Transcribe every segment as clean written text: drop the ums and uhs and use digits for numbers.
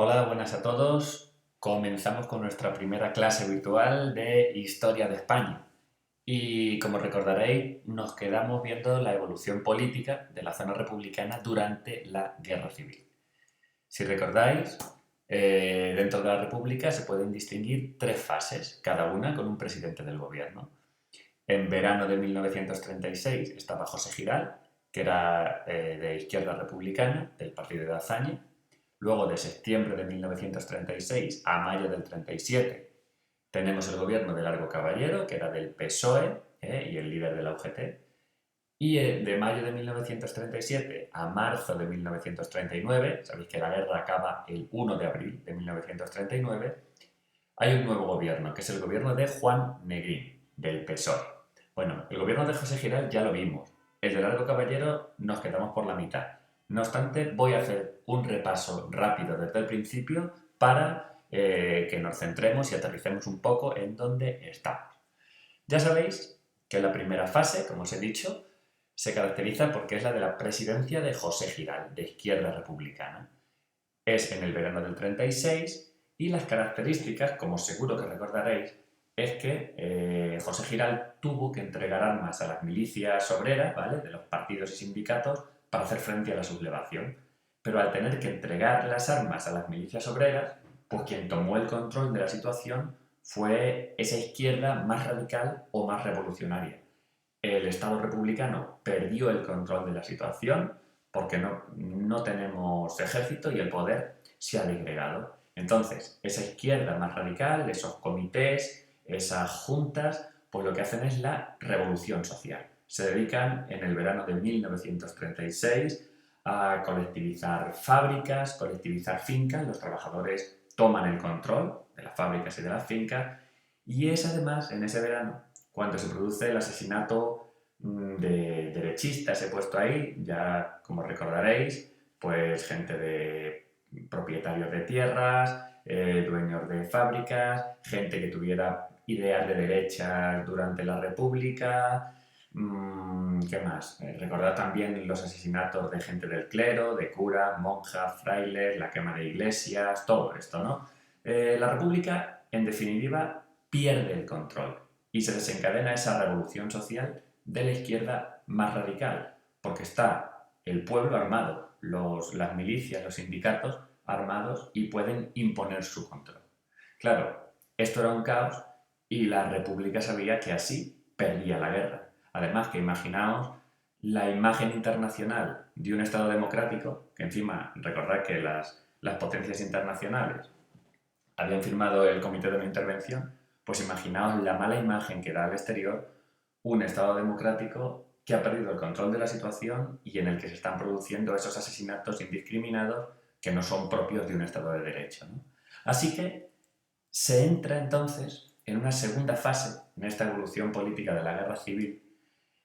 Hola, buenas a todos. Comenzamos con nuestra primera clase virtual de Historia de España. Y como recordaréis, nos quedamos viendo la evolución política de la zona republicana durante la Guerra Civil. Si recordáis, dentro de la República se pueden distinguir tres fases, cada una con un presidente del gobierno. En verano de 1936 estaba José Giral, que era de izquierda republicana, del partido de Azaña. Luego, de septiembre de 1936 a mayo del 37, tenemos el gobierno de Largo Caballero, que era del PSOE y el líder de la UGT. Y de mayo de 1937 a marzo de 1939, sabéis que la guerra acaba el 1 de abril de 1939, hay un nuevo gobierno, que es el gobierno de Juan Negrín, del PSOE. Bueno, el gobierno de José Giral ya lo vimos. El de Largo Caballero nos quedamos por la mitad. No obstante, voy a hacer un repaso rápido desde el principio para que nos centremos y aterricemos un poco en dónde estamos. Ya sabéis que la primera fase, como os he dicho, se caracteriza porque es la de la presidencia de José Giral, de izquierda republicana. Es en el verano del 36 y las características, como seguro que recordaréis, es que José Giral tuvo que entregar armas a las milicias obreras, ¿vale?, de los partidos y sindicatos para hacer frente a la sublevación. Pero al tener que entregar las armas a las milicias obreras, pues quien tomó el control de la situación fue esa izquierda más radical o más revolucionaria. El Estado republicano perdió el control de la situación porque no tenemos ejército y el poder se ha disgregado. Entonces, esa izquierda más radical, esos comités, esas juntas, pues lo que hacen es la revolución social. Se dedican en el verano de 1936 a colectivizar fábricas, colectivizar fincas, los trabajadores toman el control de las fábricas y de las fincas, y es además en ese verano cuando se produce el asesinato de derechistas. He puesto ahí, ya como recordaréis, pues gente de propietarios de tierras, dueños de fábricas, gente que tuviera ideas de derechas durante la República. ¿Qué más? Recordad también los asesinatos de gente del clero, de curas, monjas, frailes, la quema de iglesias, todo esto, ¿no? La República, en definitiva, pierde el control y se desencadena esa revolución social de la izquierda más radical, porque está el pueblo armado, las milicias, los sindicatos armados y pueden imponer su control. Claro, esto era un caos y la República sabía que así perdía la guerra. Además, que imaginaos la imagen internacional de un Estado democrático, que encima, recordad que las potencias internacionales habían firmado el Comité de No Intervención, pues imaginaos la mala imagen que da al exterior un Estado democrático que ha perdido el control de la situación y en el que se están produciendo esos asesinatos indiscriminados que no son propios de un Estado de Derecho, ¿no? Así que se entra entonces en una segunda fase en esta evolución política de la guerra civil,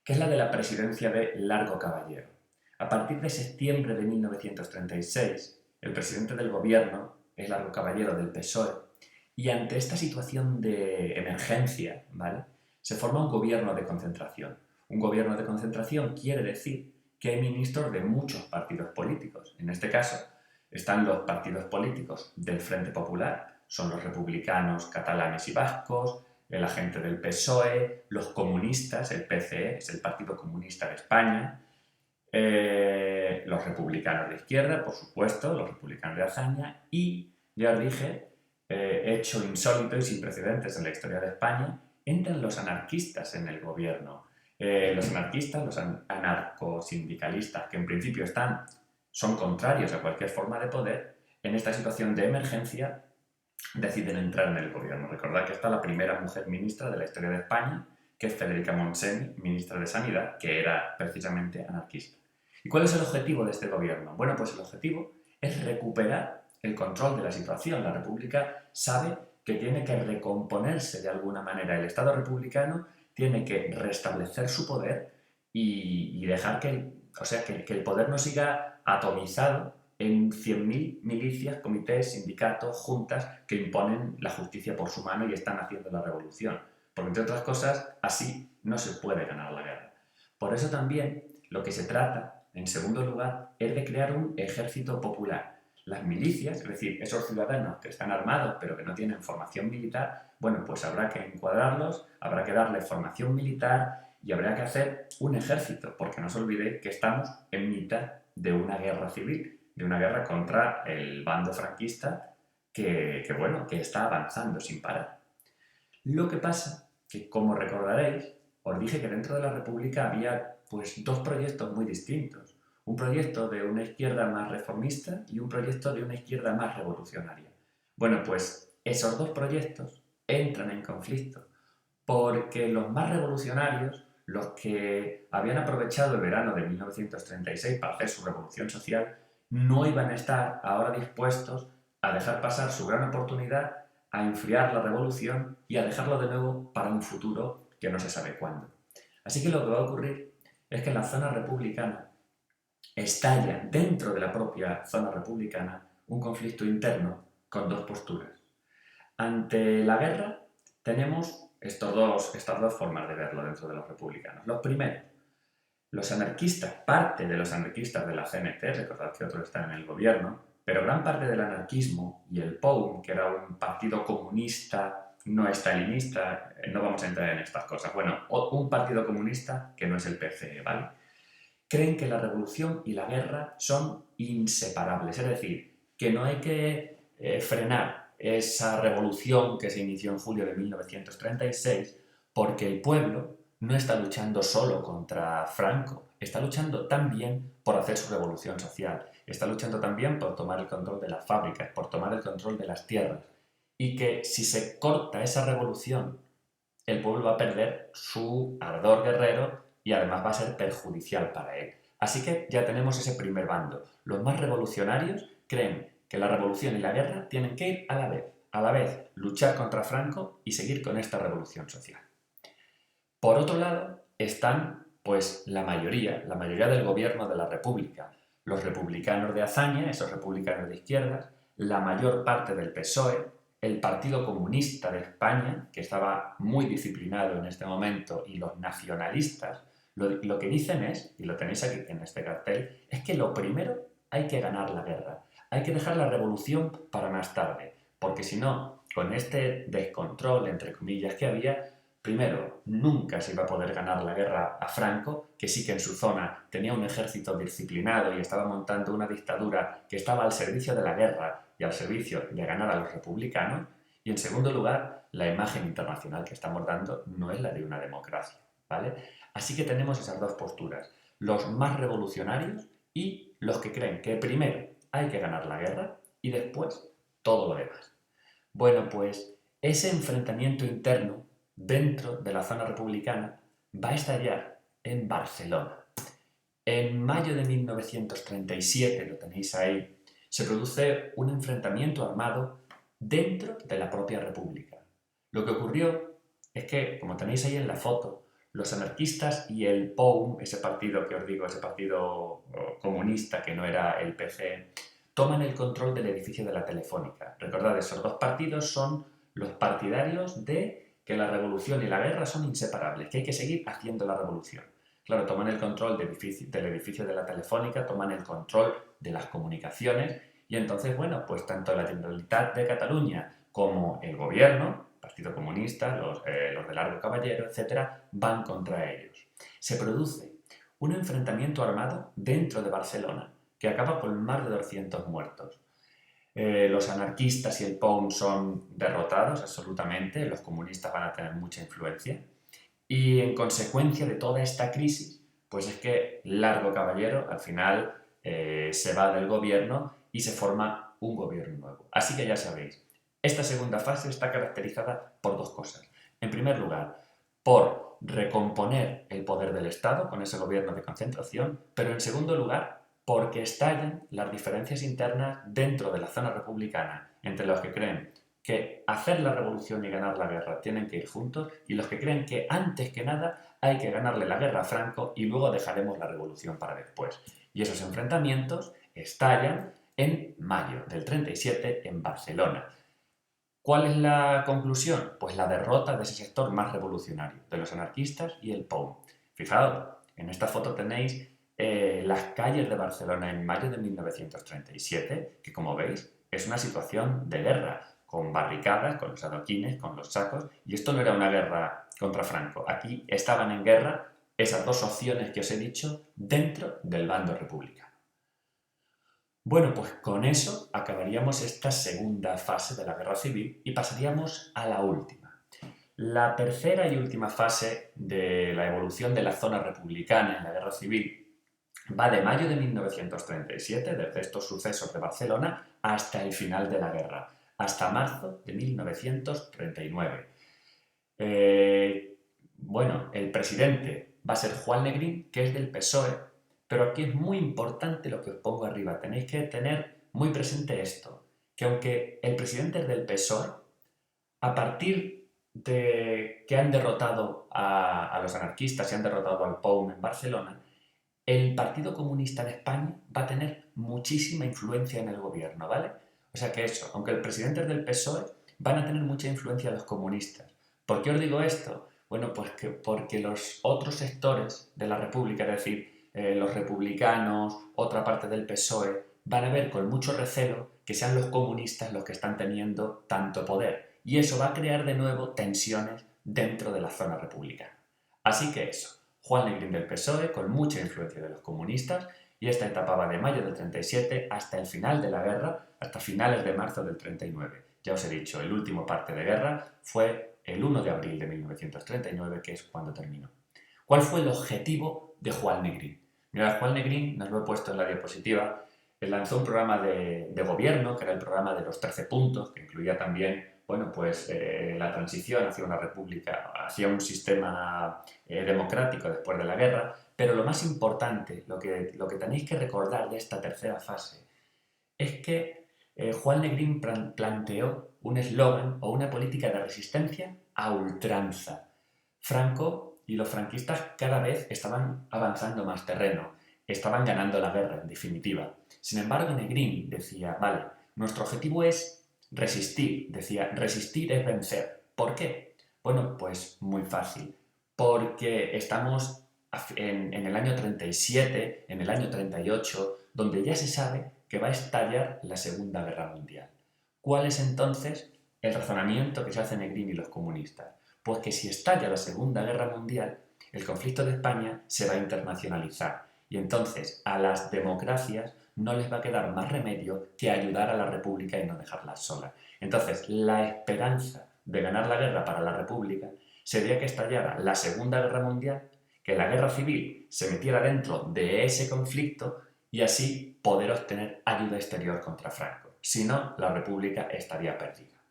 que es la de la presidencia de Largo Caballero. A partir de septiembre de 1936, el presidente del gobierno es Largo Caballero del PSOE, y ante esta situación de emergencia, ¿vale?, se forma un gobierno de concentración. Un gobierno de concentración quiere decir que hay ministros de muchos partidos políticos. En este caso, están los partidos políticos del Frente Popular, son los republicanos catalanes y vascos, la gente del PSOE, los comunistas, el PCE, es el Partido Comunista de España, los republicanos de izquierda, por supuesto, los republicanos de Azaña, y, ya os dije, hecho insólito y sin precedentes en la historia de España, entran los anarquistas en el gobierno. Los anarquistas, los anarcosindicalistas, que en principio son contrarios a cualquier forma de poder, en esta situación de emergencia deciden entrar en el gobierno. Recordad que está la primera mujer ministra de la historia de España, que es Federica Montseny, ministra de Sanidad, que era precisamente anarquista. ¿Y cuál es el objetivo de este gobierno? Bueno, pues el objetivo es recuperar el control de la situación. La República sabe que tiene que recomponerse de alguna manera. El Estado republicano tiene que restablecer su poder y dejar que el poder no siga atomizado en 100.000 milicias, comités, sindicatos, juntas que imponen la justicia por su mano y están haciendo la revolución. Porque, entre otras cosas, así no se puede ganar la guerra. Por eso también lo que se trata, en segundo lugar, es de crear un ejército popular. las milicias, es decir, esos ciudadanos que están armados pero que no tienen formación militar, bueno, pues habrá que encuadrarlos, habrá que darles formación militar y habrá que hacer un ejército, porque no os olvidéis que estamos en mitad de una guerra civil, de una guerra contra el bando franquista que está avanzando sin parar. Lo que pasa que, como recordaréis, os dije que dentro de la República había pues dos proyectos muy distintos. Un proyecto de una izquierda más reformista y un proyecto de una izquierda más revolucionaria. Bueno, pues esos dos proyectos entran en conflicto porque los más revolucionarios, los que habían aprovechado el verano de 1936 para hacer su revolución social, no iban a estar ahora dispuestos a dejar pasar su gran oportunidad, a enfriar la revolución y a dejarlo de nuevo para un futuro que no se sabe cuándo. Así que lo que va a ocurrir es que en la zona republicana estalla dentro de la propia zona republicana un conflicto interno con dos posturas. Ante la guerra tenemos estas dos formas de verlo dentro de los republicanos. Los primeros, los anarquistas, parte de los anarquistas de la CNT, recordad que otros están en el gobierno, pero gran parte del anarquismo y el POUM, que era un partido comunista no estalinista, no vamos a entrar en estas cosas, bueno, un partido comunista que no es el PCE, ¿vale? Creen que la revolución y la guerra son inseparables, es decir, que no hay que frenar esa revolución que se inició en julio de 1936 porque el pueblo no está luchando solo contra Franco, está luchando también por hacer su revolución social, está luchando también por tomar el control de las fábricas, por tomar el control de las tierras, y que si se corta esa revolución, el pueblo va a perder su ardor guerrero y además va a ser perjudicial para él. Así que ya tenemos ese primer bando. Los más revolucionarios creen que la revolución y la guerra tienen que ir a la vez luchar contra Franco y seguir con esta revolución social. Por otro lado, están pues la mayoría del gobierno de la República, los republicanos de hazaña, esos republicanos de izquierdas, la mayor parte del PSOE, el Partido Comunista de España, que estaba muy disciplinado en este momento, y los nacionalistas, lo que dicen es, y lo tenéis aquí en este cartel, es que lo primero hay que ganar la guerra, hay que dejar la revolución para más tarde, porque si no, con este descontrol, entre comillas, que había, primero, nunca se iba a poder ganar la guerra a Franco, que sí que en su zona tenía un ejército disciplinado y estaba montando una dictadura que estaba al servicio de la guerra y al servicio de ganar a los republicanos. Y en segundo lugar, la imagen internacional que estamos dando no es la de una democracia, ¿vale? Así que tenemos esas dos posturas, los más revolucionarios y los que creen que primero hay que ganar la guerra y después todo lo demás. Bueno, pues ese enfrentamiento interno dentro de la zona republicana va a estallar en Barcelona. En mayo de 1937, lo tenéis ahí, se produce un enfrentamiento armado dentro de la propia república. Lo que ocurrió es que, como tenéis ahí en la foto, los anarquistas y el POUM, ese partido que os digo, ese partido comunista que no era el PC, toman el control del edificio de la Telefónica. Recordad, esos dos partidos son los partidarios de que la revolución y la guerra son inseparables, que hay que seguir haciendo la revolución. Claro, toman el control del edificio de la Telefónica, toman el control de las comunicaciones y entonces, bueno, pues tanto la Generalitat de Cataluña como el gobierno, Partido Comunista, los de Largo Caballero, etcétera, van contra ellos. Se produce un enfrentamiento armado dentro de Barcelona que acaba con más de 200 muertos. Los anarquistas y el POUM son derrotados absolutamente, los comunistas van a tener mucha influencia y en consecuencia de toda esta crisis, pues es que Largo Caballero al final se va del gobierno y se forma un gobierno nuevo. Así que ya sabéis, esta segunda fase está caracterizada por dos cosas. En primer lugar, por recomponer el poder del Estado con ese gobierno de concentración, pero en segundo lugar, porque estallan las diferencias internas dentro de la zona republicana entre los que creen que hacer la revolución y ganar la guerra tienen que ir juntos y los que creen que antes que nada hay que ganarle la guerra a Franco y luego dejaremos la revolución para después. Y esos enfrentamientos estallan en mayo del 37 en Barcelona. ¿Cuál es la conclusión? Pues la derrota de ese sector más revolucionario, de los anarquistas y el POUM. Fijaos, en esta foto tenéis las calles de Barcelona en mayo de 1937, que como veis es una situación de guerra, con barricadas, con los adoquines, con los sacos, y esto no era una guerra contra Franco. Aquí estaban en guerra esas dos opciones que os he dicho dentro del bando republicano. Bueno, pues con eso acabaríamos esta segunda fase de la guerra civil y pasaríamos a la última. La tercera y última fase de la evolución de la zona republicana en la guerra civil va de mayo de 1937, desde estos sucesos de Barcelona, hasta el final de la guerra, hasta marzo de 1939. Bueno, el presidente va a ser Juan Negrín, que es del PSOE, pero aquí es muy importante lo que os pongo arriba. Tenéis que tener muy presente esto, que aunque el presidente es del PSOE, a partir de que han derrotado a los anarquistas y han derrotado al POUM en Barcelona, el Partido Comunista de España va a tener muchísima influencia en el gobierno, ¿vale? O sea que eso, aunque el presidente es del PSOE, van a tener mucha influencia los comunistas. ¿Por qué os digo esto? Bueno, pues porque los otros sectores de la República, es decir, los republicanos, otra parte del PSOE, van a ver con mucho recelo que sean los comunistas los que están teniendo tanto poder. Y eso va a crear de nuevo tensiones dentro de la zona republicana. Así que eso, Juan Negrín del PSOE, con mucha influencia de los comunistas, y esta etapa va de mayo del 37 hasta el final de la guerra, hasta finales de marzo del 39. Ya os he dicho, el último parte de guerra fue el 1 de abril de 1939, que es cuando terminó. ¿Cuál fue el objetivo de Juan Negrín? Mirad, Juan Negrín, nos lo he puesto en la diapositiva, lanzó un programa de gobierno, que era el programa de los 13 puntos, que incluía también, bueno, pues la transición hacia una república, hacia un sistema democrático después de la guerra, pero lo más importante, lo que tenéis que recordar de esta tercera fase, es que Juan Negrín planteó un eslogan o una política de resistencia a ultranza. Franco y los franquistas cada vez estaban avanzando más terreno, estaban ganando la guerra, en definitiva. Sin embargo, Negrín decía, vale, nuestro objetivo es resistir, decía, resistir es vencer. ¿Por qué? Bueno, pues muy fácil, porque estamos en el año 37, en el año 38, donde ya se sabe que va a estallar la Segunda Guerra Mundial. ¿Cuál es entonces el razonamiento que se hace Negrín y los comunistas? Pues que si estalla la Segunda Guerra Mundial, el conflicto de España se va a internacionalizar y entonces a las democracias no les va a quedar más remedio que ayudar a la República y no dejarlas solas. Entonces, la esperanza de ganar la guerra para la República sería que estallara la Segunda Guerra Mundial, que la guerra civil se metiera dentro de ese conflicto y así poder obtener ayuda exterior contra Franco. Si no, la República estaría perdida.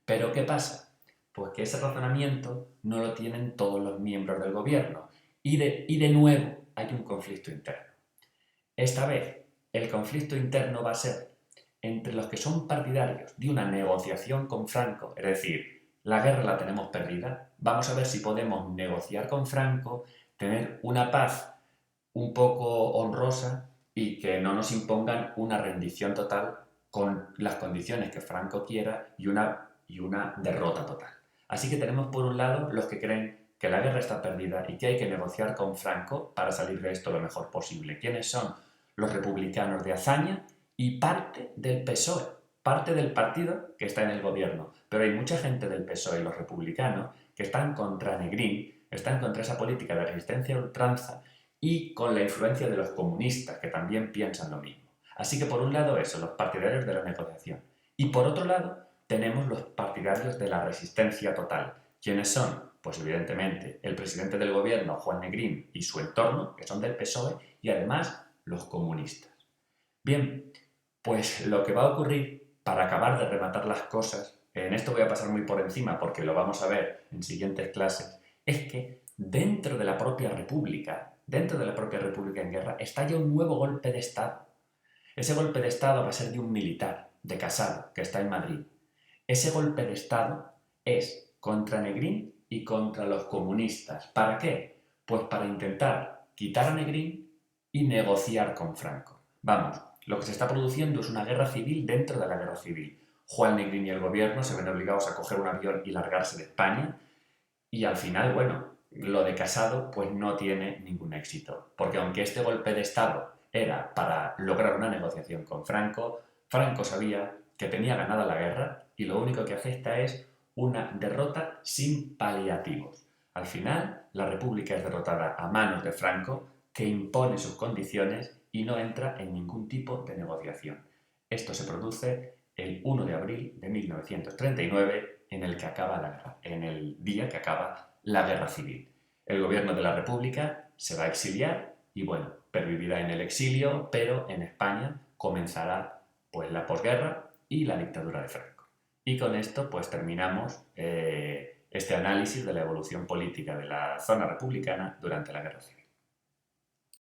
¿Pero qué pasa? Pues que ese razonamiento no lo tienen todos los miembros del gobierno y de nuevo hay un conflicto interno. Esta vez, el conflicto interno va a ser entre los que son partidarios de una negociación con Franco, es decir, la guerra la tenemos perdida, vamos a ver si podemos negociar con Franco, tener una paz un poco honrosa y que no nos impongan una rendición total con las condiciones que Franco quiera y una derrota total. Así que tenemos por un lado los que creen que la guerra está perdida y que hay que negociar con Franco para salir de esto lo mejor posible. ¿Quiénes son? Los republicanos de Azaña y parte del PSOE, parte del partido que está en el gobierno. Pero hay mucha gente del PSOE y los republicanos que están contra Negrín, están contra esa política de resistencia a ultranza y con la influencia de los comunistas, que también piensan lo mismo. Así que por un lado eso, los partidarios de la negociación. Y por otro lado tenemos los partidarios de la resistencia total. ¿Quiénes son? Pues evidentemente el presidente del gobierno, Juan Negrín, y su entorno, que son del PSOE, y además los comunistas. Bien, pues lo que va a ocurrir para acabar de rematar las cosas, en esto voy a pasar muy por encima porque lo vamos a ver en siguientes clases, es que dentro de la propia República en guerra, estalla un nuevo golpe de Estado. Ese golpe de Estado va a ser de un militar, de Casado, que está en Madrid. Ese golpe de Estado es contra Negrín y contra los comunistas. ¿Para qué? Pues para intentar quitar a Negrín y negociar con Franco. Vamos, lo que se está produciendo es una guerra civil dentro de la guerra civil. Juan Negrín y el gobierno se ven obligados a coger un avión y largarse de España y al final, bueno, lo de Casado pues no tiene ningún éxito, porque aunque este golpe de Estado era para lograr una negociación con Franco, Franco sabía que tenía ganada la guerra y lo único que acepta es una derrota sin paliativos. Al final, la República es derrotada a manos de Franco, que impone sus condiciones y no entra en ningún tipo de negociación. Esto se produce el 1 de abril de 1939, en el que acaba la guerra, en el día que acaba la guerra civil. El gobierno de la República se va a exiliar y bueno, pervivirá en el exilio, pero en España comenzará pues la posguerra y la dictadura de Franco. Y con esto pues terminamos este análisis de la evolución política de la zona republicana durante la guerra civil.